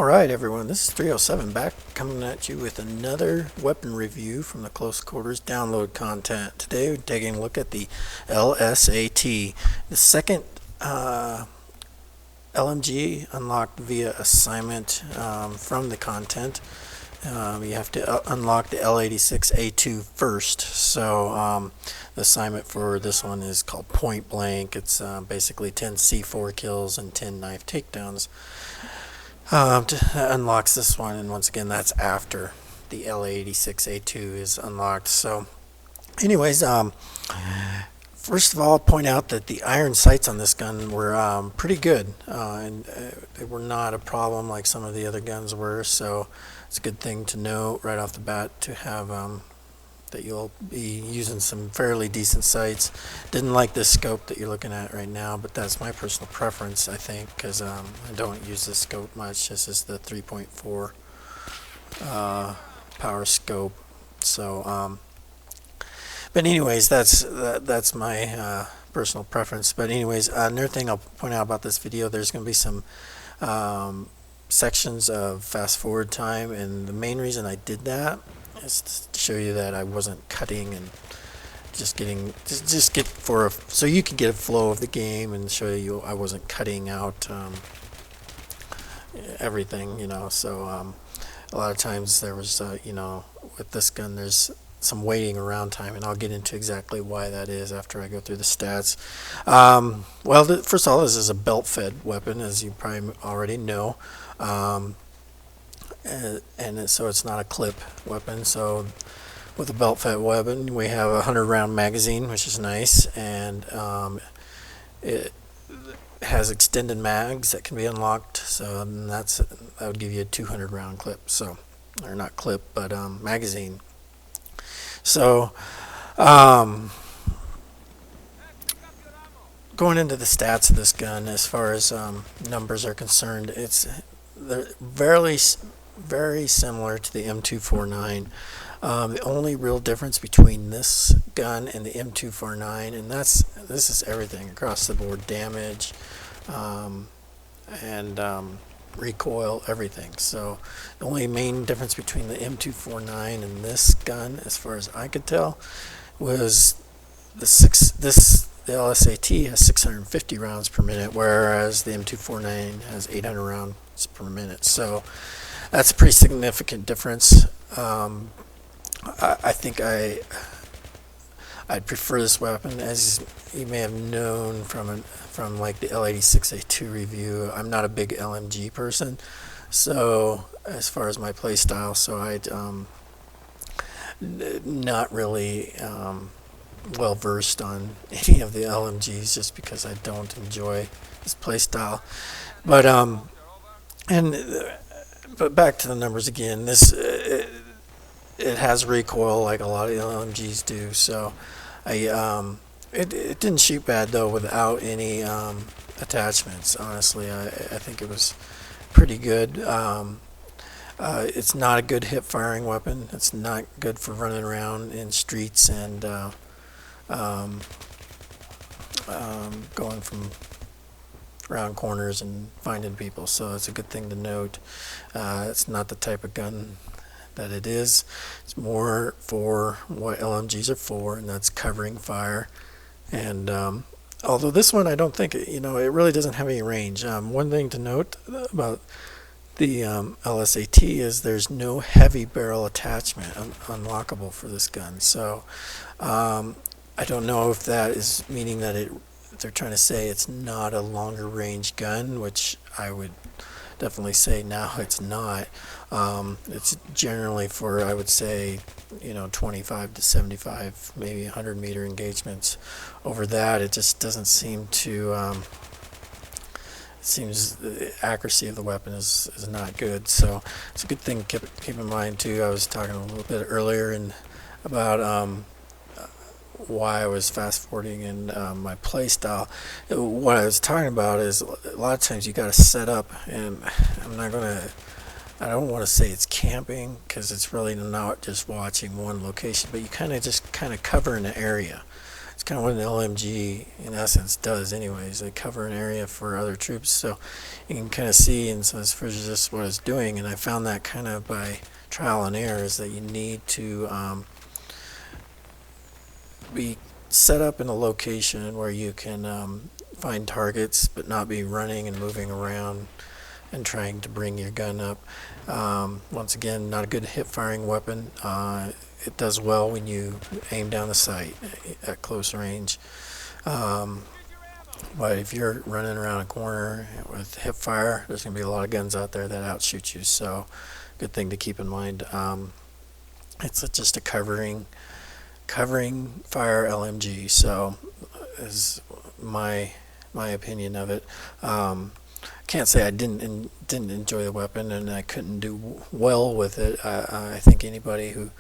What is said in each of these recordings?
Alright everyone, this is 307 back coming at you with another weapon review from the Close Quarters download content. Today we're taking a look at the LSAT, the second LMG unlocked via assignment from the content. You have to unlock the L86A2 first, so the assignment for this one is called Point Blank. It's basically 10 C4 kills and 10 knife takedowns. Unlocks this one, and once again that's after the L86A2 is unlocked. So anyways, first of all, I'll point out that the iron sights on this gun were pretty good, and they were not a problem like some of the other guns were, so it's a good thing to know right off the bat to have that you'll be using some fairly decent sights. Didn't like this scope that you're looking at right now, but that's my personal preference, I think, because I don't use this scope much. This is the 3.4 power scope. So but anyways, that's my personal preference. But anyways, another thing I'll point out about this video, there's going to be some sections of fast forward time, and the main reason I did that is to show you that I wasn't cutting and so you can get a flow of the game, and show you I wasn't cutting out everything, you know. So a lot of times there was you know, with this gun there's some waiting around time, and I'll get into exactly why that is after I go through the stats. Well, first of all, this is a belt-fed weapon, as you probably already know. So it's not a clip weapon. So with a belt-fed weapon, we have a 100-round magazine, which is nice, and it has extended mags that can be unlocked. So that would give you a 200-round clip. So, or not clip, but magazine. So going into the stats of this gun, as far as numbers are concerned, they're very similar to the M249. The only real difference between this gun and the M249, and this is everything across the board: damage, and recoil, everything. So the only main difference between the M249 and this gun, as far as I could tell, was the LSAT has 650 rounds per minute, whereas the M249 has 800 rounds per minute. So that's a pretty significant difference. I think I'd prefer this weapon. As you may have known from like the L86A2 review, I'm not a big LMG person, so as far as my play style, so I'd not really well versed on any of the LMGs, just because I don't enjoy this play style. But but back to the numbers again. It has recoil like a lot of LMGs do, so it didn't shoot bad though without any attachments. Honestly, I think it was pretty good. It's not a good hip firing weapon. It's not good for running around in streets and going from around corners and finding people. So it's a good thing to note. It's not the type of gun that it is. It's more for what LMGs are for, and that's covering fire. And although this one, I don't think it really doesn't have any range. One thing to note about the LSAT is there's no heavy barrel attachment unlockable for this gun. So I don't know if that is meaning that they're trying to say it's not a longer range gun, which I would definitely say now it's not. It's generally for, I would say, 25 to 75, maybe 100 meter engagements. Over that, it just doesn't seem to. It seems the accuracy of the weapon is not good. So it's a good thing to keep in mind too. I was talking a little bit earlier about why I was fast forwarding in my play style. What I was talking about is a lot of times you got to set up, and I don't want to say it's camping, because it's really not just watching one location, but you kind of cover an area. It's kind of what an LMG in essence does anyways. They cover an area for other troops, so you can kind of see, and so as far as just what it's doing, and I found that kind of by trial and error, is that you need to be set up in a location where you can find targets but not be running and moving around and trying to bring your gun up. Once again, not a good hip firing weapon. It does well when you aim down the sight at close range. But if you're running around a corner with hip fire, there's going to be a lot of guns out there that outshoot you. So, good thing to keep in mind. It's just a covering fire LMG. So, is my opinion of it. Can't say I didn't enjoy the weapon and I couldn't do well with it. I think anybody who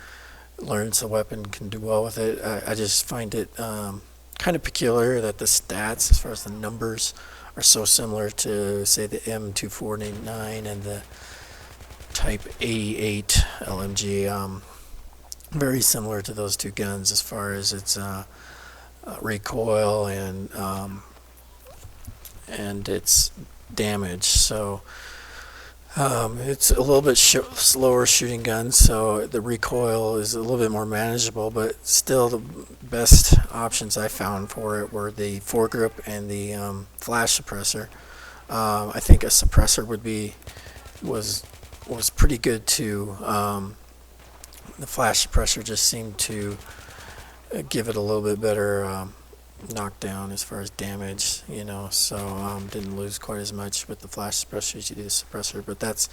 learns the weapon can do well with it. I just find it kind of peculiar that the stats, as far as the numbers, are so similar to, say, the M249 and the Type 88 LMG. Very similar to those two guns as far as its recoil and its damage. So it's a little bit slower shooting gun, so the recoil is a little bit more manageable, but still the best options I found for it were the fore-grip and the flash suppressor. I think a suppressor was pretty good too. The flash suppressor just seemed to give it a little bit better knockdown as far as damage, so didn't lose quite as much with the flash suppressor as you do the suppressor, but that's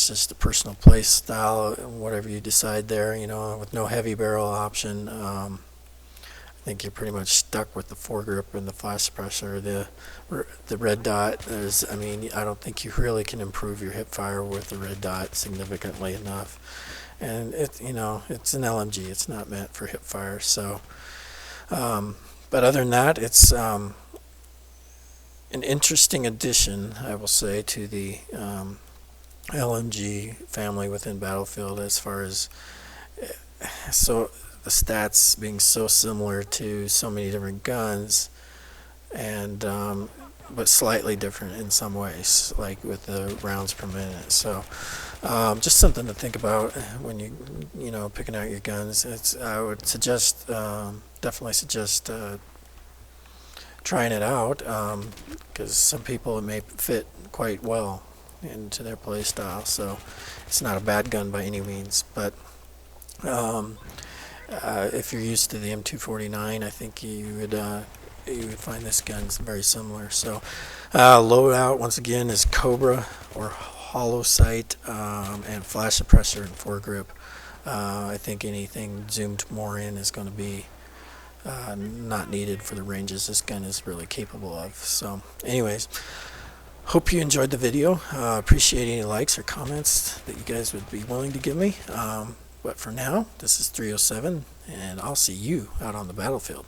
just a personal play style, whatever you decide there, with no heavy barrel option. I think you're pretty much stuck with the foregrip and the flash suppressor. The red dot I don't think you really can improve your hip fire with the red dot significantly enough, and it's an LMG, it's not meant for hip fire. So but other than that, it's an interesting addition, I will say, to the LMG family within Battlefield, as far as so the stats being so similar to so many different guns, and but slightly different in some ways, like with the rounds per minute. So just something to think about when you picking out your guns. I would suggest, definitely suggest trying it out, because some people it may fit quite well into their play style. So it's not a bad gun by any means, but if you're used to the M249, I think you would find this gun very similar. So loadout once again is K.O.B.R.A or hollow sight, and flash suppressor and foregrip. I think anything zoomed more in is going to be not needed for the ranges this gun is really capable of. So anyways, hope you enjoyed the video. Appreciate any likes or comments that you guys would be willing to give me. But for now, this is 307, and I'll see you out on the battlefield.